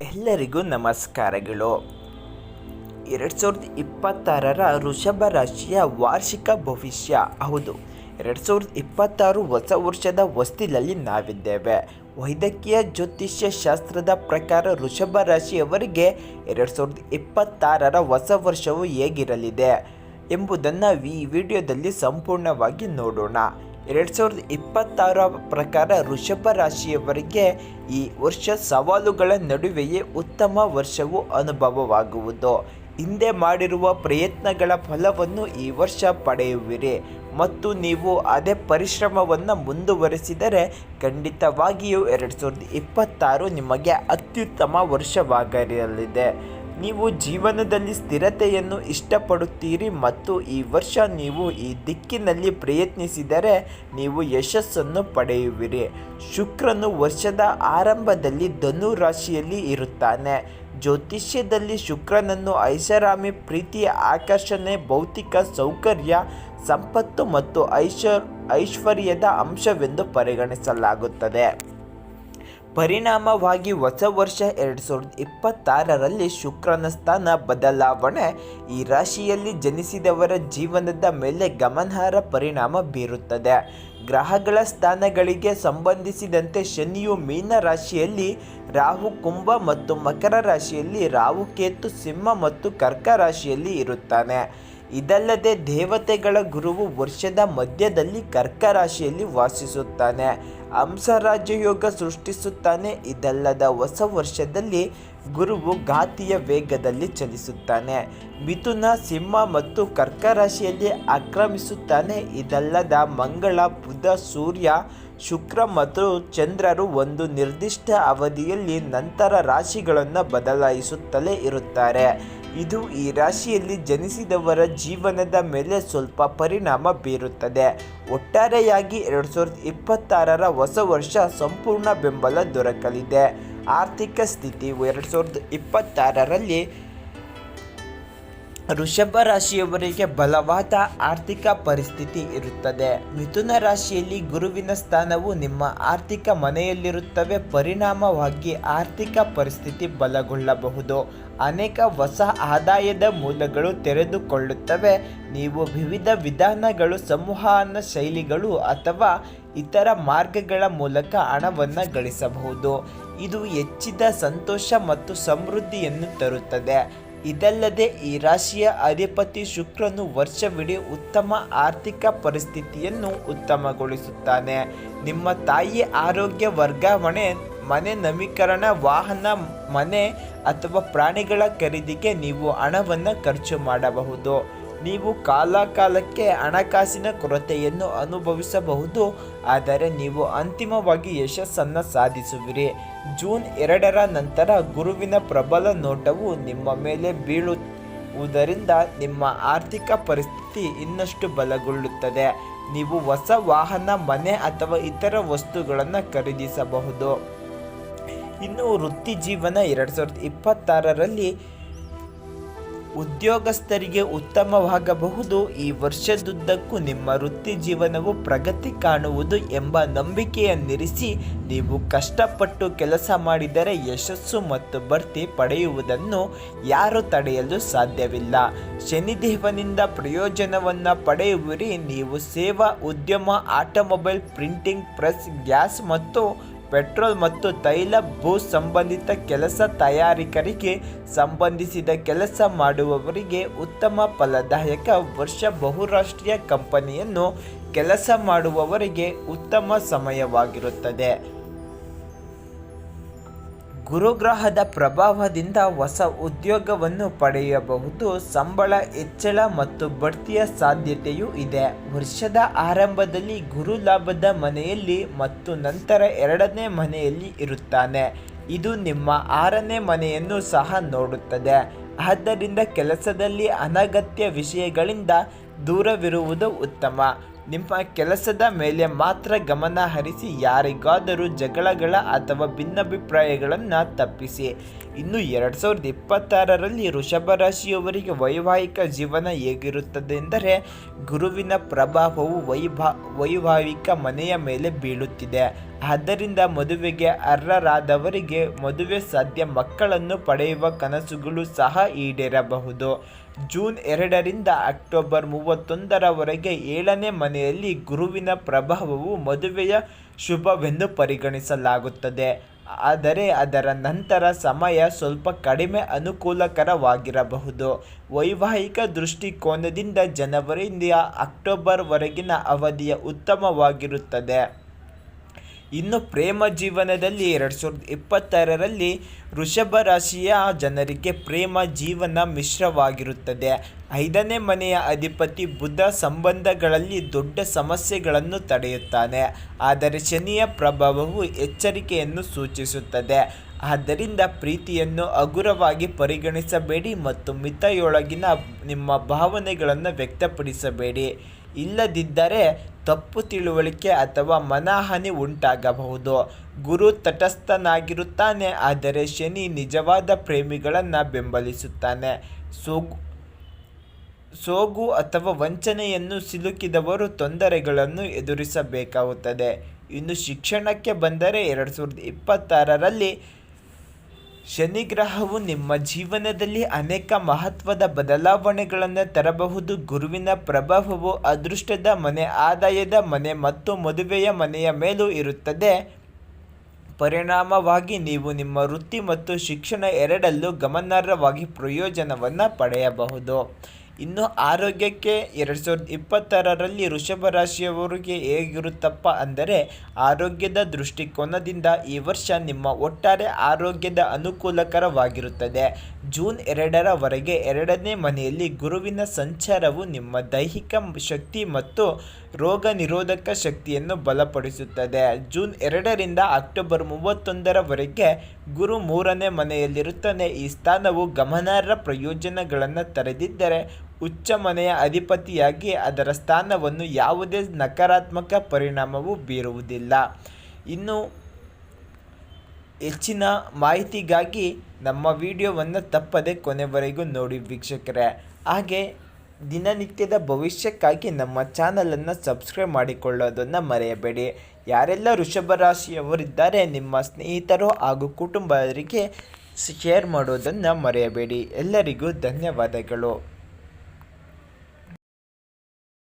ಎಲ್ಲರಿಗೂ ನಮಸ್ಕಾರಗಳು. 2026 ವೃಷಭ ರಾಶಿಯ ವಾರ್ಷಿಕ ಭವಿಷ್ಯ. ಹೌದು, 2026 ಹೊಸ ವರ್ಷದ ಹೊಸ್ತಿಲಲ್ಲಿ ನಾವಿದ್ದೇವೆ. ವೈದ್ಯಕೀಯ ಜ್ಯೋತಿಷ್ಯ ಶಾಸ್ತ್ರದ ಪ್ರಕಾರ ವೃಷಭ ರಾಶಿಯವರಿಗೆ 2026 ಹೊಸ ವರ್ಷವು ಹೇಗಿರಲಿದೆ ಎಂಬುದನ್ನು ಈ ವಿಡಿಯೋದಲ್ಲಿ ಸಂಪೂರ್ಣವಾಗಿ ನೋಡೋಣ. 2026 ಪ್ರಕಾರ ವೃಷಭ ರಾಶಿಯವರಿಗೆ ಈ ವರ್ಷ ಸವಾಲುಗಳ ನಡುವೆಯೇ ಉತ್ತಮ ವರ್ಷವು ಅನುಭವವಾಗುವುದು. ಹಿಂದೆ ಮಾಡಿರುವ ಪ್ರಯತ್ನಗಳ ಫಲವನ್ನು ಈ ವರ್ಷ ಪಡೆಯುವಿರಿ ಮತ್ತು ನೀವು ಅದೇ ಪರಿಶ್ರಮವನ್ನು ಮುಂದುವರಿಸಿದರೆ ಖಂಡಿತವಾಗಿಯೂ 2026 ನಿಮಗೆ ಅತ್ಯುತ್ತಮ ವರ್ಷವಾಗಿರಲಿದೆ. ನೀವು ಜೀವನದಲ್ಲಿ ಸ್ಥಿರತೆಯನ್ನು ಇಷ್ಟಪಡುತ್ತೀರಿ ಮತ್ತು ಈ ವರ್ಷ ನೀವು ಈ ದಿಕ್ಕಿನಲ್ಲಿ ಪ್ರಯತ್ನಿಸಿದರೆ ನೀವು ಯಶಸ್ಸನ್ನು ಪಡೆಯುವಿರಿ. ಶುಕ್ರನು ವರ್ಷದ ಆರಂಭದಲ್ಲಿ ಧನು ರಾಶಿಯಲ್ಲಿ ಇರುತ್ತಾನೆ. ಜ್ಯೋತಿಷ್ಯದಲ್ಲಿ ಶುಕ್ರನನ್ನು ಐಷಾರಾಮಿ, ಪ್ರೀತಿ, ಆಕರ್ಷಣೆ, ಭೌತಿಕ ಸೌಕರ್ಯ, ಸಂಪತ್ತು ಮತ್ತು ಐಶ್ವರ್ಯದ ಅಂಶವೆಂದು ಪರಿಗಣಿಸಲಾಗುತ್ತದೆ. ಪರಿಣಾಮವಾಗಿ ಹೊಸ ವರ್ಷ 2026ರಲ್ಲಿ ಶುಕ್ರನ ಸ್ಥಾನ ಬದಲಾವಣೆ ಈ ರಾಶಿಯಲ್ಲಿ ಜನಿಸಿದವರ ಜೀವನದ ಮೇಲೆ ಗಮನಾರ್ಹ ಪರಿಣಾಮ ಬೀರುತ್ತದೆ. ಗ್ರಹಗಳ ಸ್ಥಾನಗಳಿಗೆ ಸಂಬಂಧಿಸಿದಂತೆ ಶನಿಯು ಮೀನ ರಾಶಿಯಲ್ಲಿ, ರಾಹು ಕುಂಭ ಮತ್ತು ಮಕರ ರಾಶಿಯಲ್ಲಿ, ರಾಹು ಕೇತು ಸಿಂಹ ಮತ್ತು ಕರ್ಕ ರಾಶಿಯಲ್ಲಿ ಇರುತ್ತಾನೆ. ಇದಲ್ಲದೆ ದೇವತೆಗಳ ಗುರುವು ವರ್ಷದ ಮಧ್ಯದಲ್ಲಿ ಕರ್ಕ ರಾಶಿಯಲ್ಲಿ ವಾಸಿಸುತ್ತಾನೆ, ಹಂಸರಾಜಯೋಗ ಸೃಷ್ಟಿಸುತ್ತಾನೆ. ಇದಲ್ಲದ ಹೊಸ ವರ್ಷದಲ್ಲಿ ಗುರುವು ಘಾತಿಯ ವೇಗದಲ್ಲಿ ಚಲಿಸುತ್ತಾನೆ, ಮಿಥುನ, ಸಿಂಹ ಮತ್ತು ಕರ್ಕ ರಾಶಿಯಲ್ಲಿ ಆಕ್ರಮಿಸುತ್ತಾನೆ. ಇದಲ್ಲದ ಮಂಗಳ, ಬುಧ, ಸೂರ್ಯ, ಶುಕ್ರ ಮತ್ತು ಚಂದ್ರರು ಒಂದು ನಿರ್ದಿಷ್ಟ ಅವಧಿಯಲ್ಲಿ ನಂತರ ರಾಶಿಗಳನ್ನು ಬದಲಾಯಿಸುತ್ತಲೇ ಇರುತ್ತಾರೆ. ಇದು ಈ ರಾಶಿಯಲ್ಲಿ ಜನಿಸಿದವರ ಜೀವನದ ಮೇಲೆ ಸ್ವಲ್ಪ ಪರಿಣಾಮ ಬೀರುತ್ತದೆ. ಒಟ್ಟಾರೆಯಾಗಿ 2026 ಹೊಸ ವರ್ಷ ಸಂಪೂರ್ಣ ಬೆಂಬಲ ದೊರಕಲಿದೆ. ಆರ್ಥಿಕ ಸ್ಥಿತಿ 2026ರಲ್ಲಿ ವೃಷಭ ರಾಶಿಯವರಿಗೆ ಬಲವಾದ ಆರ್ಥಿಕ ಪರಿಸ್ಥಿತಿ ಇರುತ್ತದೆ. ಮಿಥುನ ರಾಶಿಯಲ್ಲಿ ಗುರುವಿನ ಸ್ಥಾನವು ನಿಮ್ಮ ಆರ್ಥಿಕ ಮನೆಯಲ್ಲಿರುತ್ತವೆ. ಪರಿಣಾಮವಾಗಿ ಆರ್ಥಿಕ ಪರಿಸ್ಥಿತಿ ಬಲಗೊಳ್ಳಬಹುದು. ಅನೇಕ ಹೊಸ ಆದಾಯದ ಮೂಲಗಳು ತೆರೆದುಕೊಳ್ಳುತ್ತವೆ. ನೀವು ವಿವಿಧ ವಿಧಾನಗಳು, ಸಂವಹನ ಶೈಲಿಗಳು ಅಥವಾ ಇತರ ಮಾರ್ಗಗಳ ಮೂಲಕ ಹಣವನ್ನು ಗಳಿಸಬಹುದು. ಇದು ಹೆಚ್ಚಿದ ಸಂತೋಷ ಮತ್ತು ಸಮೃದ್ಧಿಯನ್ನು ತರುತ್ತದೆ. ಇದಲ್ಲದೆ ಈ ರಾಶಿಯ ಅಧಿಪತಿ ಶುಕ್ರನು ವರ್ಷವಿಡೀ ಉತ್ತಮ ಆರ್ಥಿಕ ಪರಿಸ್ಥಿತಿಯನ್ನು ಉತ್ತಮಗೊಳಿಸುತ್ತಾನೆ. ನಿಮ್ಮ ತಾಯಿ ಆರೋಗ್ಯ, ವರ್ಗಾವಣೆ, ಮನೆ ನವೀಕರಣ, ವಾಹನ, ಮನೆ ಅಥವಾ ಪ್ರಾಣಿಗಳ ಖರೀದಿಗೆ ನೀವು ಹಣವನ್ನು ಖರ್ಚು ಮಾಡಬಹುದು. ನೀವು ಕಾಲಕಾಲಕ್ಕೆ ಹಣಕಾಸಿನ ಕೊರತೆಯನ್ನು ಅನುಭವಿಸಬಹುದು, ಆದರೆ ನೀವು ಅಂತಿಮವಾಗಿ ಯಶಸ್ಸನ್ನು ಸಾಧಿಸುವಿರಿ. ಜೂನ್ 2ರ ನಂತರ ಗುರುವಿನ ಪ್ರಬಲ ನೋಟವು ನಿಮ್ಮ ಮೇಲೆ ಬೀಳುವುದರಿಂದ ನಿಮ್ಮ ಆರ್ಥಿಕ ಪರಿಸ್ಥಿತಿ ಇನ್ನಷ್ಟು ಬಲಗೊಳ್ಳುತ್ತದೆ. ನೀವು ಹೊಸ ವಾಹನ, ಮನೆ ಅಥವಾ ಇತರ ವಸ್ತುಗಳನ್ನು ಖರೀದಿಸಬಹುದು. ಇನ್ನು ವೃತ್ತಿ ಜೀವನ 2026ರಲ್ಲಿ ಉದ್ಯೋಗಸ್ಥರಿಗೆ ಉತ್ತಮವಾಗಬಹುದು. ಈ ವರ್ಷದುದ್ದಕ್ಕೂ ನಿಮ್ಮ ವೃತ್ತಿ ಜೀವನವು ಪ್ರಗತಿ ಕಾಣುವುದು ಎಂಬ ನಂಬಿಕೆಯನ್ನಿರಿಸಿ ನೀವು ಕಷ್ಟಪಟ್ಟು ಕೆಲಸ ಮಾಡಿದರೆ ಯಶಸ್ಸು ಮತ್ತು ಬಡ್ತಿ ಪಡೆಯುವುದನ್ನು ಯಾರೂ ತಡೆಯಲು ಸಾಧ್ಯವಿಲ್ಲ. ಶನಿದೇವನಿಂದ ಪ್ರಯೋಜನವನ್ನು ಪಡೆಯುವಿರಿ. ನೀವು ಸೇವಾ ಉದ್ಯಮ, ಆಟೋಮೊಬೈಲ್, ಪ್ರಿಂಟಿಂಗ್ ಪ್ರೆಸ್, ಗ್ಯಾಸ್ ಮತ್ತು ಪೆಟ್ರೋಲ್ ಮತ್ತು ತೈಲ, ಭೂ ಸಂಬಂಧಿತ ಕೆಲಸ, ತಯಾರಿಕರಿಗೆ ಸಂಬಂಧಿಸಿದ ಕೆಲಸ ಮಾಡುವವರಿಗೆ ಉತ್ತಮ ಫಲದಾಯಕ ವರ್ಷ. ಬಹುರಾಷ್ಟ್ರೀಯ ಕಂಪನಿಯನ್ನು ಕೆಲಸ ಮಾಡುವವರಿಗೆ ಉತ್ತಮ ಸಮಯವಾಗಿರುತ್ತದೆ. ಗುರುಗ್ರಹದ ಪ್ರಭಾವದಿಂದ ಹೊಸ ಉದ್ಯೋಗವನ್ನು ಪಡೆಯಬಹುದು. ಸಂಬಳ ಹೆಚ್ಚಳ ಮತ್ತು ಬಡ್ತಿಯ ಸಾಧ್ಯತೆಯೂ ಇದೆ. ವರ್ಷದ ಆರಂಭದಲ್ಲಿ ಗುರು ಲಾಭದ ಮನೆಯಲ್ಲಿ ಮತ್ತು ನಂತರ 2ನೇ ಮನೆಯಲ್ಲಿ ಇರುತ್ತಾನೆ. ಇದು ನಿಮ್ಮ 6ನೇ ಮನೆಯನ್ನು ಸಹ ನೋಡುತ್ತದೆ. ಆದ್ದರಿಂದ ಕೆಲಸದಲ್ಲಿ ಅನಗತ್ಯ ವಿಷಯಗಳಿಂದ ದೂರವಿರುವುದು ಉತ್ತಮ. ನಿಮ್ಮ ಕೆಲಸದ ಮೇಲೆ ಮಾತ್ರ ಗಮನ ಹರಿಸಿ ಯಾರಿಗಾದರೂ ಜಗಳಗಳ ಅಥವಾ ಭಿನ್ನಾಭಿಪ್ರಾಯಗಳನ್ನು ತಪ್ಪಿಸಿ. ಇನ್ನು 2026ರಲ್ಲಿ ವೃಷಭ ರಾಶಿಯವರಿಗೆ ವೈವಾಹಿಕ ಜೀವನ ಹೇಗಿರುತ್ತದೆ ಎಂದರೆ, ಗುರುವಿನ ಪ್ರಭಾವವು ವೈವಾಹಿಕ ಮನೆಯ ಮೇಲೆ ಬೀಳುತ್ತಿದೆ. ಆದ್ದರಿಂದ ಮದುವೆಗೆ ಅರ್ಹರಾದವರಿಗೆ ಮದುವೆ ಸಾಧ್ಯ, ಮಕ್ಕಳನ್ನು ಪಡೆಯುವ ಕನಸುಗಳು ಸಹ ಈಡೇರಬಹುದು. ಜೂನ್ 2ರಿಂದ ಅಕ್ಟೋಬರ್ 31ರವರೆಗೆ 7ನೇ ಮನೆಯಲ್ಲಿ ಗುರುವಿನ ಪ್ರಭಾವವು ಮದುವೆಯ ಶುಭವೆಂದು ಪರಿಗಣಿಸಲಾಗುತ್ತದೆ. ಆದರೆ ಅದರ ನಂತರ ಸಮಯ ಸ್ವಲ್ಪ ಕಡಿಮೆ ಅನುಕೂಲಕರವಾಗಿರಬಹುದು. ವೈವಾಹಿಕ ದೃಷ್ಟಿಕೋನದಿಂದ ಜನವರಿಯಿಂದ ಅಕ್ಟೋಬರ್ವರೆಗಿನ ಅವಧಿಯ ಉತ್ತಮವಾಗಿರುತ್ತದೆ. ಇನ್ನು ಪ್ರೇಮ ಜೀವನದಲ್ಲಿ 2026ರಲ್ಲಿ ವೃಷಭ ರಾಶಿಯ ಜನರಿಗೆ ಪ್ರೇಮ ಜೀವನ ಮಿಶ್ರವಾಗಿರುತ್ತದೆ. 5ನೇ ಮನೆಯ ಅಧಿಪತಿ ಬುಧ ಸಂಬಂಧಗಳಲ್ಲಿ ದೊಡ್ಡ ಸಮಸ್ಯೆಗಳನ್ನು ತಡೆಯುತ್ತಾನೆ. ಆದರೆ ಶನಿಯ ಪ್ರಭಾವವು ಎಚ್ಚರಿಕೆಯನ್ನು ಸೂಚಿಸುತ್ತದೆ. ಆದ್ದರಿಂದ ಪ್ರೀತಿಯನ್ನು ಹಗುರವಾಗಿ ಪರಿಗಣಿಸಬೇಡಿ ಮತ್ತು ಮಿತಿಯೊಳಗಿನ ನಿಮ್ಮ ಭಾವನೆಗಳನ್ನು ವ್ಯಕ್ತಪಡಿಸಬೇಡಿ. ಇಲ್ಲದಿದ್ದರೆ ತಪ್ಪು ತಿಳುವಳಿಕೆ ಅಥವಾ ಮನಹಾನಿ ಉಂಟಾಗಬಹುದು. ಗುರು ತಟಸ್ಥನಾಗಿರುತ್ತಾನೆ, ಆದರೆ ಶನಿ ನಿಜವಾದ ಪ್ರೇಮಿಗಳನ್ನು ಬೆಂಬಲಿಸುತ್ತಾನೆ. ಸೋಗು ಅಥವಾ ವಂಚನೆಯನ್ನು ಸಿಲುಕಿದವರು ತೊಂದರೆಗಳನ್ನು ಎದುರಿಸಬೇಕಾಗುತ್ತದೆ. ಇನ್ನು ಶಿಕ್ಷಣಕ್ಕೆ ಬಂದರೆ 2026ರಲ್ಲಿ ಶನಿಗ್ರಹವು ನಿಮ್ಮ ಜೀವನದಲ್ಲಿ ಅನೇಕ ಮಹತ್ವದ ಬದಲಾವಣೆಗಳನ್ನು ತರಬಹುದು. ಗುರುವಿನ ಪ್ರಭಾವವು ಅದೃಷ್ಟದ ಮನೆ, ಆದಾಯದ ಮನೆ ಮತ್ತು ಮದುವೆಯ ಮನೆಯ ಮೇಲೂ ಇರುತ್ತದೆ. ಪರಿಣಾಮವಾಗಿ ನೀವು ನಿಮ್ಮ ವೃತ್ತಿ ಮತ್ತು ಶಿಕ್ಷಣ ಎರಡಲ್ಲೂ ಗಮನಾರ್ಹವಾಗಿ ಪ್ರಯೋಜನವನ್ನು ಪಡೆಯಬಹುದು. ಇನ್ನು ಆರೋಗ್ಯಕ್ಕೆ 2026ರಲ್ಲಿ ವೃಷಭ ರಾಶಿಯವರಿಗೆ ಹೇಗಿರುತ್ತಪ್ಪ ಅಂದರೆ, ಆರೋಗ್ಯದ ದೃಷ್ಟಿಕೋನದಿಂದ ಈ ವರ್ಷ ನಿಮ್ಮ ಒಟ್ಟಾರೆ ಆರೋಗ್ಯದ ಅನುಕೂಲಕರವಾಗಿರುತ್ತದೆ. ಜೂನ್ 2ರವರೆಗೆ 2ನೇ ಮನೆಯಲ್ಲಿ ಗುರುವಿನ ಸಂಚಾರವು ನಿಮ್ಮ ದೈಹಿಕ ಶಕ್ತಿ ಮತ್ತು ರೋಗ ನಿರೋಧಕ ಶಕ್ತಿಯನ್ನು ಬಲಪಡಿಸುತ್ತದೆ. ಜೂನ್ 2ರಿಂದ ಅಕ್ಟೋಬರ್ 31ರವರೆಗೆ ಗುರು 3ನೇ ಮನೆಯಲ್ಲಿರುತ್ತಾನೆ. ಈ ಸ್ಥಾನವು ಗಮನಾರ್ಹ ಪ್ರಯೋಜನಗಳನ್ನು ತರದಿದ್ದರೆ ಉಚ್ಚ ಮನೆಯ ಅಧಿಪತಿಯಾಗಿ ಅದರ ಸ್ಥಾನವನ್ನು ಯಾವುದೇ ನಕಾರಾತ್ಮಕ ಪರಿಣಾಮವೂ ಬೀರುವುದಿಲ್ಲ. ಇನ್ನು ಹೆಚ್ಚಿನ ಮಾಹಿತಿಗಾಗಿ ನಮ್ಮ ವಿಡಿಯೋವನ್ನು ತಪ್ಪದೆ ಕೊನೆವರೆಗೂ ನೋಡಿ ವೀಕ್ಷಕರೇ. ಹಾಗೆ ದಿನನಿತ್ಯದ ಭವಿಷ್ಯಕ್ಕಾಗಿ ನಮ್ಮ ಚಾನಲನ್ನು ಸಬ್ಸ್ಕ್ರೈಬ್ ಮಾಡಿಕೊಳ್ಳೋದನ್ನು ಮರೆಯಬೇಡಿ. ಯಾರೆಲ್ಲ ವೃಷಭ ರಾಶಿಯವರಿದ್ದಾರೆ ನಿಮ್ಮ ಸ್ನೇಹಿತರು ಹಾಗೂ ಕುಟುಂಬದವರಿಗೆ ಶೇರ್ ಮಾಡೋದನ್ನು ಮರೆಯಬೇಡಿ. ಎಲ್ಲರಿಗೂ ಧನ್ಯವಾದಗಳು.